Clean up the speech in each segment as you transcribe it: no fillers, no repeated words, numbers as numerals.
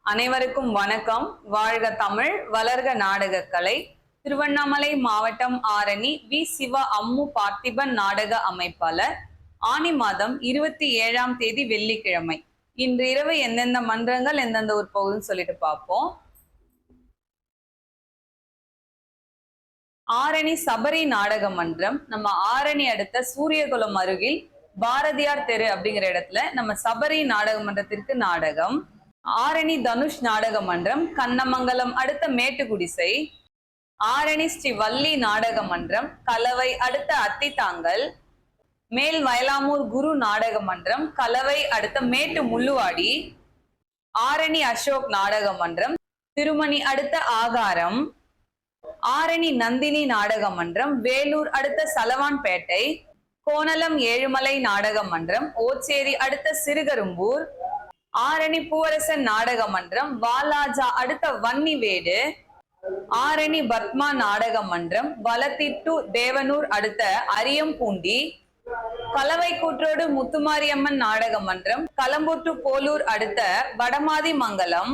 அனைவருக்கும் வணக்கம். வாழ்க தமிழ், வளர்க நாடகக்கலை. திருவண்ணாமலை மாவட்டம் ஆரணி வி. சிவ அம்மு பார்த்திபன் நாடக அமைப்பாளர். ஆனி மாதம் 27ஆம் தேதி வெள்ளிக்கிழமை. இன்று இரவு எந்தெந்த மன்றங்கள் எந்தெந்த ஊர் போகுதுன்னு சொல்லிட்டு பார்ப்போம். ஆரணி சபரி நாடக மன்றம் நம்ம ஆரணி அடுத்த சூரியகுளம் அருகில் பாரதியார் தெரு அப்படிங்கிற இடத்துல நம்ம சபரி நாடக மன்றத்திற்கு நாடகம். ஆரணி தனுஷ் நாடக மன்றம் கண்ணமங்கலம் அடுத்த மேட்டுக்குடிசை. ஆரணி ஸ்ரீ வள்ளி நாடக மன்றம் கலவை அடுத்த அத்தித்தாங்கல். மேல் வயலாமூர் குரு நாடக மன்றம் கலவை அடுத்த மேட்டு முள்ளுவாடி. ஆரணி அசோக் நாடக மன்றம் திருமணி அடுத்த ஆகாரம். ஆரணி நந்தினி நாடக மன்றம் வேலூர் அடுத்த சலவான்பேட்டை. கோணலம் ஏழுமலை நாடக மன்றம் ஓச்சேரி அடுத்த சிறுகரும்பூர். ஆரணி பூவரசன் நாடக மன்றம் வாலாஜா அடுத்த வன்னிவேடு. ஆரணி பத்மா நாடக மன்றம் வலத்திட்டு தேவனூர் அடுத்த அரியம்பூண்டி. கலவை கூற்றோடு முத்துமாரியம்மன் நாடக மன்றம் கலம்பூட்டு போலூர் அடுத்த வடமாதி மங்கலம்.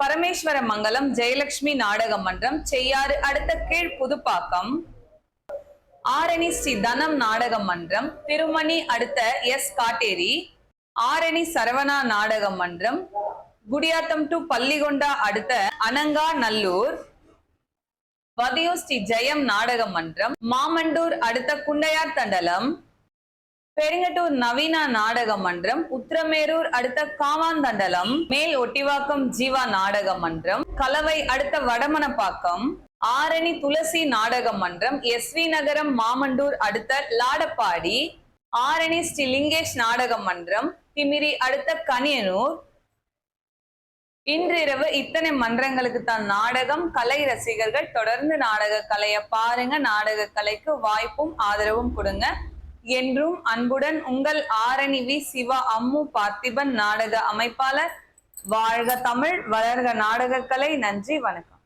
பரமேஸ்வர மங்கலம் ஜெயலட்சுமி நாடக மன்றம் செய்யாறு அடுத்த கீழ் புதுப்பாக்கம். ஆரணி ஸ்ரீ தனம் நாடக மன்றம் திருமணி அடுத்த எஸ் காட்டேரி. ஆரணி சரவணா நாடக மன்றம் குடியாத்தம் டு பள்ளிகொண்டா அடுத்த அனங்கா நல்லூர். வதியூ ஸ்ரீ ஜெயம் நாடக மன்றம் மாமண்டூர் அடுத்த குண்டையார் தண்டலம். பெருங்கட்டூர் நவீனா நாடக மன்றம் உத்திரமேரூர் அடுத்த காவாந்தண்டலம். மேல் ஒட்டிவாக்கம் ஜீவா நாடக மன்றம் கலவை அடுத்த வடமனப்பாக்கம். ஆரணி துளசி நாடக மன்றம் எஸ் வி நகரம் மாமண்டூர் அடுத்த லாடப்பாடி. ஆரணி ஸ்ரீ லிங்கேஷ் நாடக மன்றம் திமிரி அடுத்த கனியனூர். இன்றிரவு இத்தனை மன்றங்களுக்கு தான் நாடகம். கலை ரசிகர்கள் தொடர்ந்து நாடக கலையை பாருங்க. நாடக கலைக்கு வாய்ப்பும் ஆதரவும் கொடுங்க. என்றும் அன்புடன் உங்கள் ஆரணி வி. சிவ அம்மு பார்த்திபன் நாடக அமைப்பாளர். வாழ்க தமிழ், வளர்க நாடக கலை. நன்றி, வணக்கம்.